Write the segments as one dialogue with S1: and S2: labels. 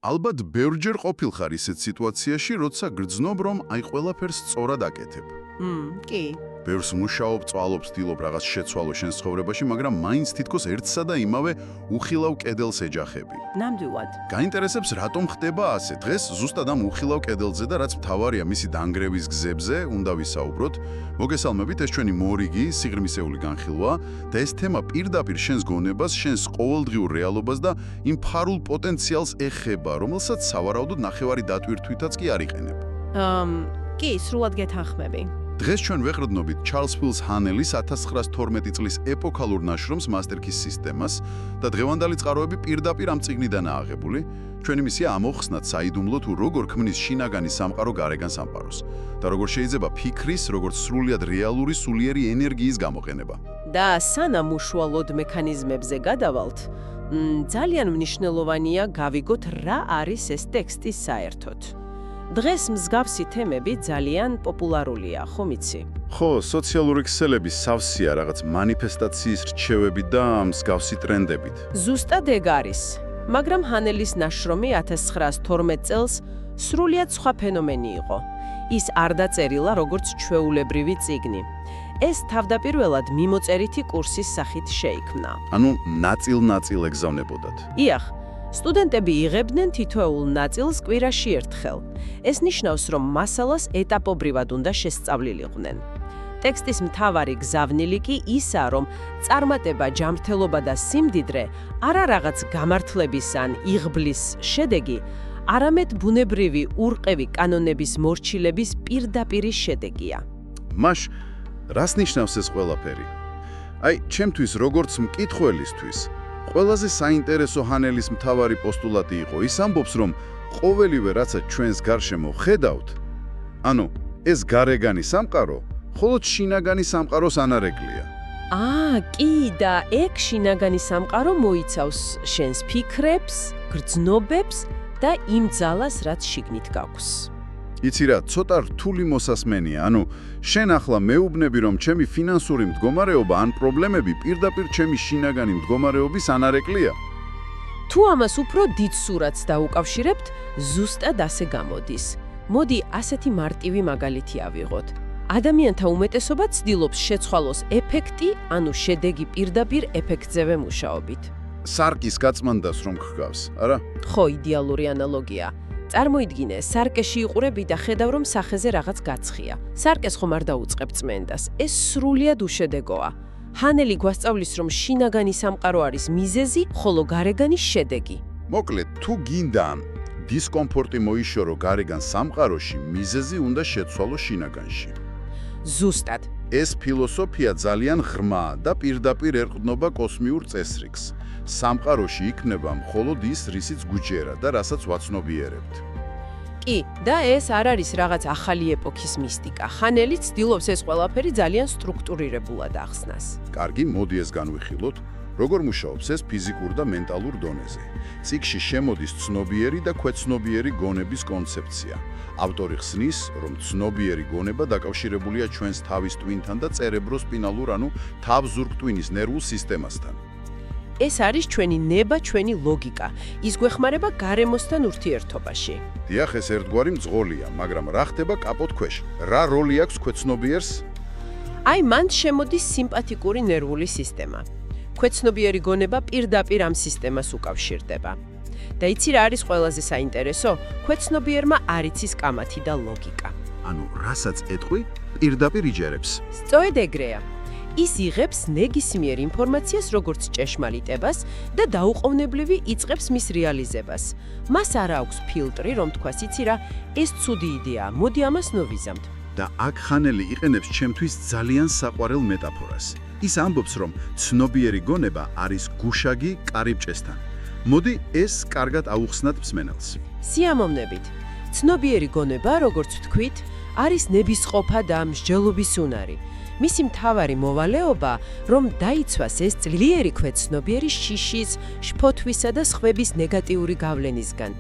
S1: ალბათ ბევრჯერ ყოფილხარ ისეთ სიტუაციაში, როცა გრძნობ, რომ აი ყველაფერს სწორად აკეთებ.
S2: კი.
S1: ბევრს მუშაობ, წვალობ, ცდილობ რაღაც შეცვალო შენს ცხოვრებაში, მაგრამ მაინც თითქოს ერთსა და იმავე უხილავ კედელს ეჯახები.
S2: ნამდვილად.
S1: გაინტერესებს, რატომ ხდება ასე? დღეს ზუსტად ამ უხილავ კედელზე და რაც მთავარია მისი დანგრევის გზებზე უნდა ვისაუბროთ. მოგესალმებით, ეს ჩვენი მორიგი, სიღრმისეული განხილვა და ეს თემა პირდაპირ შენს გონებას, შენს ყოველდღიურ რეალობას და იმ ფარულ პოტენციალს ეხება, რომელსაც სავარაუდოდ ნახევარი დატვირთვითაც კი არ იყენებ.
S2: კი, სრულად გეთანხმები.
S1: დღეს ჩვენ ვეყრდნობით ჩარლს ფილს ჰანელის 1912 წლის ეპოქალურ ნაშრომს მასტერქის სისტემას და დღევანდელი წყაროები პირდაპირ ამ წიგნიდანაა აღებული. ჩვენი მისია ამოხსნათ საიდუმლო თუ როგორ ქმნის შინაგანი სამყარო გარეგან სამყაროს და როგორ შეიძლება ფიქრის, როგორც სრულიად რეალური სულიერი ენერგიის გამოყენება.
S2: და სანამ უშუალოდ მექანიზმებზე გადავალთ, ძალიან მნიშვნელოვანია გავიგოთ რა არის ეს ტექსტი საერთოდ. დღეს მსგავსი თემები ძალიან პოპულარულია, ხომ იცი?
S1: ხო, სოციალური ქსელები სავსეა რაღაც მანიფესტაციის რჩევებით და მსგავსი ტრენდებით.
S2: ზუსტად ეგ არის. მაგრამ ჰანელის ნაშრომი 1912 წელს სრულიად სხვა ფენომენი იყო. ის არ დაწერილა როგორც ჩვეულებრივი წიგნი. ეს თავდაპირველად მიმოწერითი კურსის სახით შეიქმნა.
S1: ანუ ნაწილ-ნაწილ ეგზავნებოდათ.
S2: იახ, სტუდენტები იღებდნენ თითოეულ ნაწილს კვირაში ერთხელ. ეს ნიშნავს, რომ მასალას ეტაპობრივად უნდა შესწავლილიყვნენ. ტექსტის მთავარი გზავნილი კი ისაა, რომ წარმატება, ჯანმრთელობა და სიმდიდრე არა რაღაც გამართლების ან იღბლის შედეგი, არამედ ბუნებრივი ურყევი კანონების მორჩილების პირდაპირი შედეგია.
S1: მაშ, რას ნიშნავს ეს ყველაფერი? აი, ჩემთვის როგორც მკითხველისთვის, ყველაზე საინტერესო ჰანელის მთავარი პოსტულატი იყო ის ამბობს, რომ ყოველივე რაცა ჩვენს გარშემო ხედავთ, ანუ ეს გარეგანი სამყარო, მხოლოდ შინაგანი სამყაროს ანარეკლია.
S2: კი, და ეგ შინაგანი სამყარო მოიცავს შენს ფიქრებს, გრძნობებს და იმ ძალას, რაც შიგნით გაქვს.
S1: იცი რა, ცოტა რთული მოსასმენია, ანუ შენ ახლა მეუბნები, რომ ჩემი ფინანსური მდგომარეობა ან პრობლემები პირდაპირ ჩემი შინაგანი მდგომარეობის ანარეკლია.
S2: თუ ამას უფრო დიდ სურათს დაუკავშირებთ, ზუსტად ასე გამოდის. მოდი ასეთი მარტივი მაგალითი ავიღოთ. ადამიანთა უმეტესობა ცდილობს შეცვალოს ეფექტი, ანუ შედეგი პირდაპირ ეფექტზევე მუშაობით.
S1: სარკის გაწმანდას რომ გხგავს, არა?
S2: ხო, იდეალური ანალოგია. წარმოიდგინე, სარკეში იყურები და ხედავ, რომ სახეზე რაღაც გაცხია. სარკეს ხომ არ დაუწყებ წმენდას. ეს სრულიად უშედეგოა. ჰანელი გვასწავლის, რომ შინაგანი სამყარო არის მიზეზი, ხოლო გარეგანი შედეგი.
S1: მოკლედ, თუ გინდა დისკომფორტი მოიშორო გარეგან სამყაროში, მიზეზი უნდა შეცვალო შინაგანში.
S2: ზუსტად.
S1: ეს ფილოსოფია ძალიან ღრმაა და პირდაპირ ერყრდნობა კოსმიურ წესრიგს. სამყაროში იქნება მხოლოდ ის, რისიც გვიჯერა და რასაც ვაცნობიერებთ.
S2: კი, და ეს არ არის რაღაც ახალი ეპოქის მისტიკა. ჰანელი ცდილობს ეს ყველაფერი ძალიან სტრუქტურირებულად ახსნას.
S1: კარგი, მოდი ეს განვიხილოთ, როგორ მუშაობს ეს ფიზიკურ და მენტალურ დონეზე. წიგნში შემოდის ცნობიერი და ქვეცნობიერი გონების კონცეფცია. ავტორი ხსნის, რომ ცნობიერი გონება დაკავშირებულია ჩვენს თავის ტვინთან და цереброспинალურ, ანუ თავ-ზურგ-ტვინის ნერვულ სისტემასთან.
S2: ეს არის ჩვენი ნება, ჩვენი ლოგიკა. ის გვეხმარება გარემოსთან ურთიერთობაში.
S1: დიახ, ეს ერთგვარი მძღოლია, მაგრამ რა ხდება კაპოტ ქვეშ? რა როლი აქვს ქვეცნობიერს?
S2: აი, მან შემოდის სიმპათიკური ნერვული სისტემა. ქვეცნობიერი გონება პირდაპირ ამ სისტემას უკავშირდება. და იცი რა არის ყველაზე საინტერესო? ქვეცნობიერმა არ იცის კამათი და ლოგიკა.
S1: ანუ, რასაც ეტყვი, პირდაპირ იჯერებს.
S2: სწორედ ეგრეა. ის იღებს ნეგისმიერ ინფორმაციას როგორც ჭეშმარიტებას და დაუყოვნებლივი იწყებს მის რეალიზებას. მას არ აქვს ფილტრი, რომ თქვას, იცი რა, ეს ცუდი იდეაა, მოდი ამას ნოვიზამთ.
S1: და აქ ხანელი იყენებს ჩემთვის ძალიან საყვარელ მეტაფორას. ის ამბობს, რომ ცნობიერი გონება არის გუშაგი კარიბჭესთან. მოდი ეს კარგად აუხსნათ მსმენელს.
S2: სიამოვნებით. ცნობიერი გონება, როგორც ვთქვით, არის ნებისყოფა და მსჯელობის უნარი. მისი მთავარი მოვალეობა, რომ დაიცვას ეს ძლიერი ქვეცნობიერი შიშის, შფოთვისა და სხვების ნეგატიური გავლენისგან.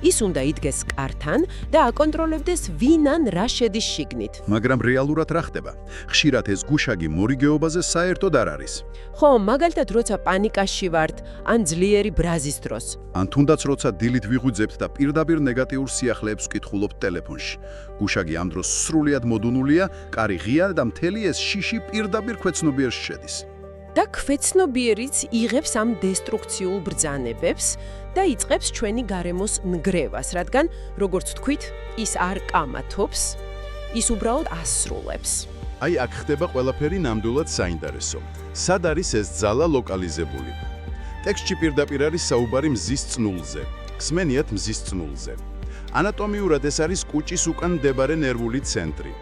S2: ის უნდა იდგეს კართან და აკონტროლებდეს ვინ ან რა შედის შიგნით.
S1: მაგრამ რეალურად რა ხდება? ხშირად ეს გუშაგი მორიგეობაზე საერთოდ არ არის.
S2: ხო, მაგალითად, როცა პანიკაში ვართ, ან ძლიერი ბრაზის დროს.
S1: ან თუნდაც როცა დილით ვიღვიძებთ და პირდაპირ ნეგატიურ სიახლეებს ვკითხულობთ ტელეფონში. გუშაგი ამ დროს სრულიად მოდუნულია, კარი ღია და მთელი ეს შიში პირდაპირ ქვეცნობიერში შედის.
S2: და ქვეცნობიერიც იღებს ამ დესტრუქციულ ბრძანებებს და იწყებს ჩვენი გარემოს ნგრევას, რადგან, როგორც თქვით, ის არ კამათობს, ის უბრალოდ ასრულებს.
S1: აი აქ ხდება ყველაფერი ნამდვილად საინტერესო. სად არის ეს ძალა ლოკალიზებული? ტექსტში პირდაპირ არის საუბარი მზის წნულზე. გსმენიათ მზის წნულზე. ანატომიურად ეს არის კუჭის უკან მდებარე ნერვული ცენტრი.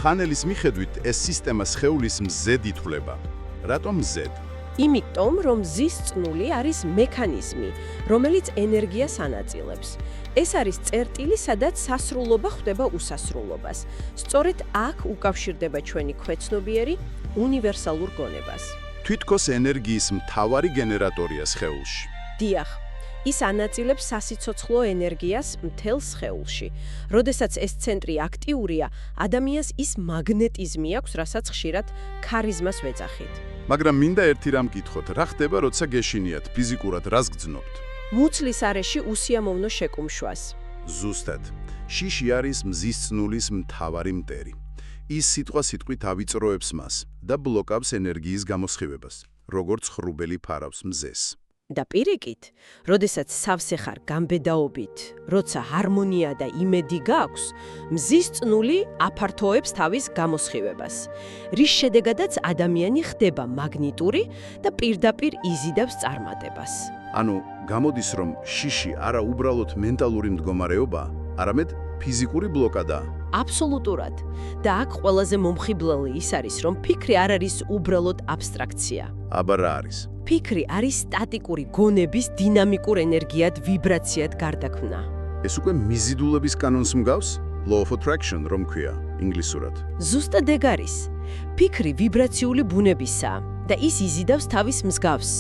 S1: ხანელის მიხედვით ეს სისტემა სხეულის მზედ ითვლება. რატომ მზედ?
S2: იმიტომ, რომ მზის წნული არის მექანიზმი, რომელიც ენერგიას ანაწილებს. ეს არის წერტილი, სადაც სასრულობა ხვდება უსასრულობას. სწორედ აქ უკავშირდება ჩვენი ქვეცნობიერი უნივერსალურ გონებას.
S1: თვითქოს ენერგიის მთავარი გენერატორია სხეულში.
S2: დიახ, ის ანაწილებს სასიცოცხლო ენერგიას მთელ სხეულში. როდესაც ეს ცენტრი აქტიურია, ადამიანს ის მაგნეტიზმი აქვს, რასაც ხშირად ქარიზმას ვეძახით.
S1: მაგრამ მინდა ერთი რამ გითხოთ, რა ხდება, როცა გეშინიათ, ფიზიკურად რას გძნობთ?
S2: მუცლის არეში უსიამოვნო შეკუმშვას.
S1: ზუსტად. შიში არის მზის წნულის მთავარი მტერი. ის სიტყვით ავიწროებს მას და ბლოკავს ენერგიის გამოსხივებას, როგორც ხრუბელი ფარავს მზეს.
S2: და პირიქით, როდესაც სავსე ხარ გამბედაობით, როცა ჰარმონია და იმედი გაქვს, მზის წნული აფართოებს თავის გამოსხივებას, რის შედეგადაც ადამიანი ხდება მაგნიტური და პირდაპირ იზიდავს წარმატებას.
S1: ანუ, გამოდის, რომ შიში არა უბრალოდ მენტალური მდგომარეობა, არამედ ფიზიკური ბლოკადაა.
S2: აბსოლუტურად. და აქ ყველაზე მომხიბლელი ის არის, რომ ფიქრი არ არის უბრალოდ აბსტრაქცია.
S1: აბა რა არის?
S2: ფიქრი არის სტატიკური გონების დინამიკურ ენერგიად, ვიბრაციად გარდაქმნა.
S1: ეს უკვე მიზიდულების კანონს მსგავს? Law of attraction, რომ ქვია ინგლისურად.
S2: ზუსტად ეგ არის. ფიქრი ვიბრაციული ბუნებისაა და ის იზიდავს თავის მსგავს.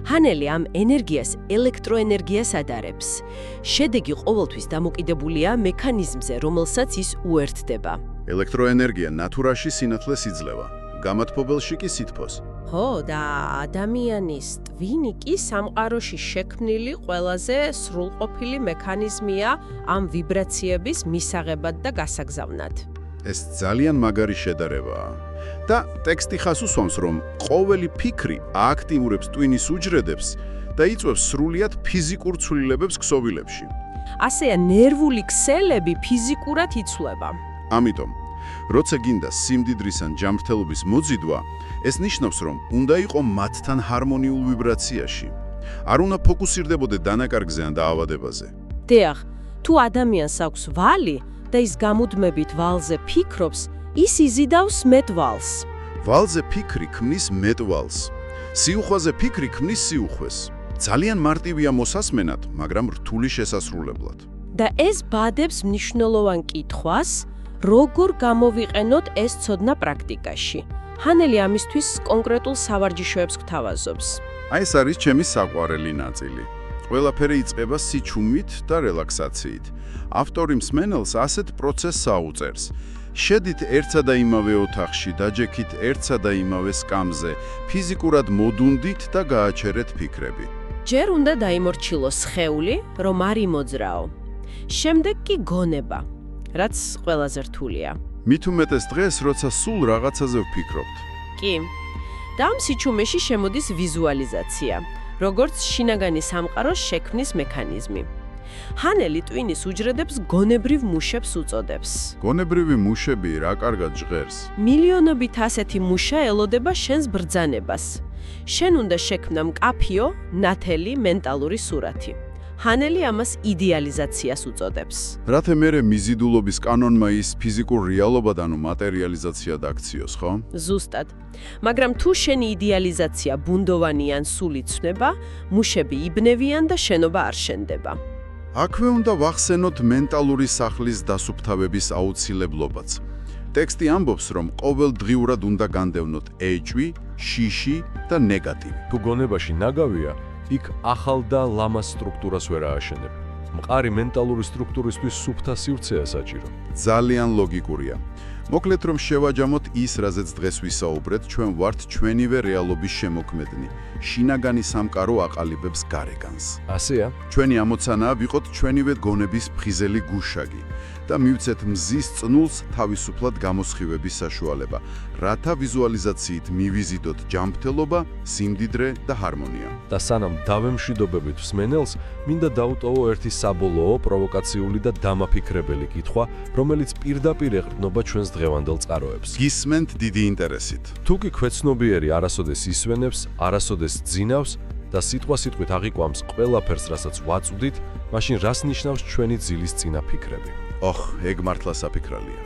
S2: ჰანელი ამ ენერგიას ელექტროენერგიას ადარებს. შედეგი ყოველთვის დამოკიდებულია მექანიზმზე, რომელსაც ის უერთდება.
S1: ელექტროენერგია ნატურაში სინათლეს იძლევა, გამათბობელში კი სითბოს.
S2: ხო, და ადამიანის ტვინი კი სამყაროში შექმნილი ყველაზე სრულყოფილი მექანიზმია ამ ვიბრაციების მისაღებად და გასაგზავნად.
S1: ეს ძალიან მაგარი შედარებაა. და ტექსტი ხას უსვამს, რომ ყოველი ფიქრი ააქტიურებს ტვინის უჯრედებს და იწვევს სრულიად ფიზიკურ ცვლილებებს ქსოვილებში.
S2: ასეა, ნერვული ქსელები ფიზიკურად იცვლება.
S1: ამიტომ, როცა გინდა სიმდიდრის ან ჯანმრთელობის მოძიდვა, ეს ნიშნავს, რომ უნდა იყო მათთან ჰარმონიულ ვიბრაციაში. არ უნდა ფოკუსირდებოდე დანაკარგზე ან დაავადებაზე.
S2: დიახ, თუ ადამიანს აქვს ვალი და ის გამუდმებით ვალზე ფიქრობს, ის იზიდავს მეტვალს.
S1: ვალზე ფიქრი ქმნის მეტვალს. სიუხვაზე ფიქრი ქმნის სიუხვეს. ძალიან მარტივია მოსასმენად, მაგრამ რთული შესასრულებლად.
S2: და ეს ბადებს მნიშვნელოვან კითხვას, როგორ გამოვიყენოთ ეს ცოდნა პრაქტიკაში. ჰანელი ამისთვის კონკრეტულ სავარჯიშოებს გთავაზობს.
S1: აი ეს არის ჩემი საყვარელი ნაწილი. ყველაფერი იწყება სიჩუმით და რელაქსაციით. ავტორი მსმენელს ასეთ პროცესს აუწერს. შედით ერთსა და იმავე ოთახში, დაჯექით ერთსა და იმავე სკამზე, ფიზიკურად მოდუნდით და გააჩერეთ ფიქრები.
S2: ჯერ უნდა დაიმორჩილოს სხეული, რომ არ იმოძრაო. შემდეგ კი გონება, რაც ყველაზე რთულია.
S1: მით უმეტეს დღეს, როცა სულ რაღაცაზე ვფიქრობთ.
S2: კი. და ამ სიჩუმეში შემოდის ვიზუალიზაცია, როგორც შინაგანი სამყაროს შექმნის მექანიზმი. ჰანელი ტვინის უჯრედებს გონებრივ მუშებს უწოდებს.
S1: გონებრივი მუშები რა კარგად ჟღერს.
S2: მილიონობით ასეთი მუშა ელოდება შენს ბრძანებას. შენ უნდა შექმნა მკაფიო, ნათელი მენტალური სურათი. ჰანელი ამას იდეალიზაციას უწოდებს.
S1: რათა მერე მიზიდულობის კანონმა ის ფიზიკურ რეალობად ანუ მატერიალიზაცია დაქციოს, ხო?
S2: ზუსტად. მაგრამ თუ შენი იდეალიზაცია ბუნდოვანი ან სული ცნება, მუშები იბნევიან და შენობა არ შენდება.
S1: აქვე უნდა ვახსენოთ მენტალური სახლის დასუფთავების აუცილებლობაც. ტექსტი ამბობს, რომ ყოველდღიურად უნდა განდევნოთ ეჭვი, შიში და ნეგატივი.
S3: თუ გონებაში ნაგავია, იქ ახალ და ლამაზ სტრუქტურას ვერ ააშენებ. მყარი მენტალური სტრუქტურისთვის სუფთა სივრცეა საჭირო.
S1: ძალიან ლოგიკურია. მოკლედ რომ შევაჯამოთ ის, რაზეც დღეს ვისაუბრეთ, ჩვენ ვართ ჩვენივე რეალობის შემოქმედნი. შინაგანი სამყარო აყალიბებს გარეგანს.
S3: ასეა?
S1: ჩვენი ამოცანაა ვიყოთ ჩვენივე გონების ფხიზელი გუშაგი და მივცეთ მზის წნულს თავისუფლად გამოსხივების საშუალება, რათა ვიზუალიზაციით მივიზიდოთ ჯანმრთელობა, სიმდიდრე და ჰარმონია.
S3: და სანამ დავემშვიდობებით მსმენელს, მინდა დაუტოვო ერთი საბოლოო, პროვოკაციული და დამაფიქრებელი კითხვა, რომელიც პირდაპირ ეყრდნობა ჩვენს დღევანდელ წყაროებს.
S1: გისმენთ დიდი ინტერესით.
S3: თუ კი ქვეცნობიერი არასოდეს ისვენებს, არასოდეს ძინავს და სიტყვასიტყვით აღიკვამს ყველაფერს, რასაც ვაწვდით, მაშინ რას ნიშნავს ჩვენი ძილის წინა ფიქრები?
S1: ოხ, ეგ მართლა საფიქრალია.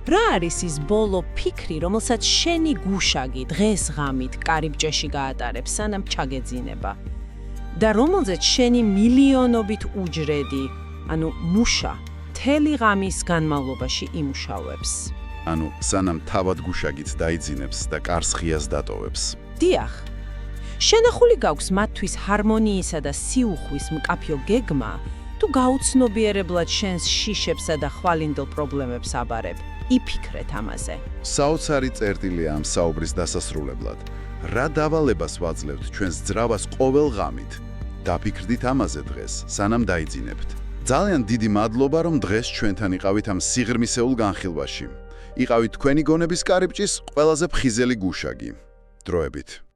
S2: რა არის ის ბოლო ფიქრი, რომელსაც შენი გუშაგი დღეს ღამით კარიბჭეში გაატარებს, სანამ ჩაგეძინება და რომელზეც შენი მილიონობით უჯრედი, ანუ მუშა, მთელი ღამის განმავლობაში იმუშავებს?
S1: ანუ სანამ თავად გუშაგიც დაიძინებს და კარს ღიას დატოვებს.
S2: დიახ. შენახული გაქვს მათთვის ჰარმონიისა და სიუხვის მკაფიო გეგმა, თუ გაუცნობიერებლად შენს შიშებსა და ხვალინდელ პრობლემებს აბარებ. იფიქრეთ ამაზე.
S1: საოცარი წერტილია ამ საუბრის დასასრულებლად. რა დავალებას ვაძლევთ ჩვენს ძრავას ყოველ ღამით? დაფიქრდით ამაზე დღეს, სანამ დაიძინებთ. ძალიან დიდი მადლობა, რომ დღეს ჩვენთან იყავით ამ სიღრმისეულ განხილვაში. იყავით თქვენი გონების კარიბჭის ყველაზე ფხიზელი გუშაგი. დროებით.